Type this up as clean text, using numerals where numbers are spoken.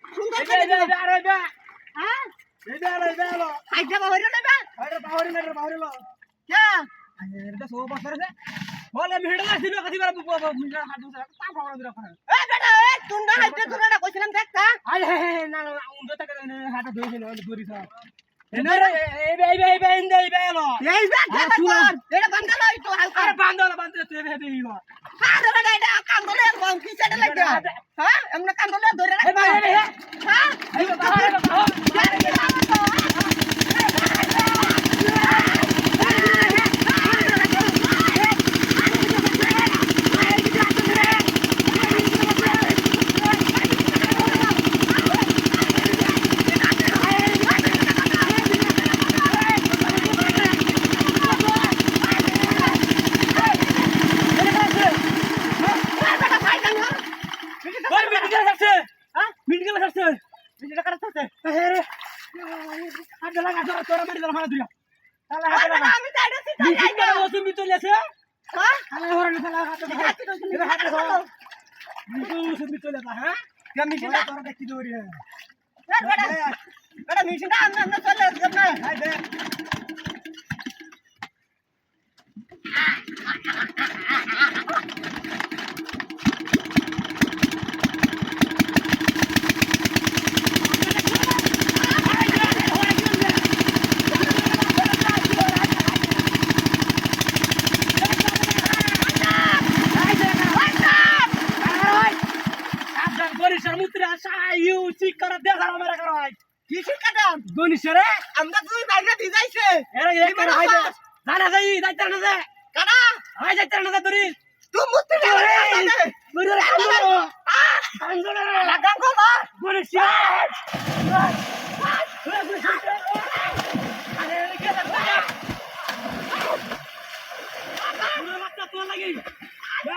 সুন্দর করে बोले भेड़ला दिनो कथि बार मुंजा हाथ दूसरा ता भावना दिरा खा ए बेटा ए तुंडा हाइटे तुंडा कइছিলাম देखता आय हे ना उंडो तक हाथ दोइছিল दूरी था एने रे ए बे इंदे ए बे लो ए बे एटा बंदल तो हल्का अरे बांधल बांधले तो ए बे इवा अरे बेटा एटा कांदले बम की चढ़ लग हां हमने कांदले धरे ए भाई हां ए बाहर গনিশরে আমরা তুই বাইরে দি যাইছে এরে এক করে হাইদে জানা যাই যাইতে না দে কানা হাই যাইতে না দে তুই তুই মুতি দে মুরে আন্দোলন আন্দোলন লাগা গো গনিশরে আরে কে লাগা পুরো লাগতা তো লাগি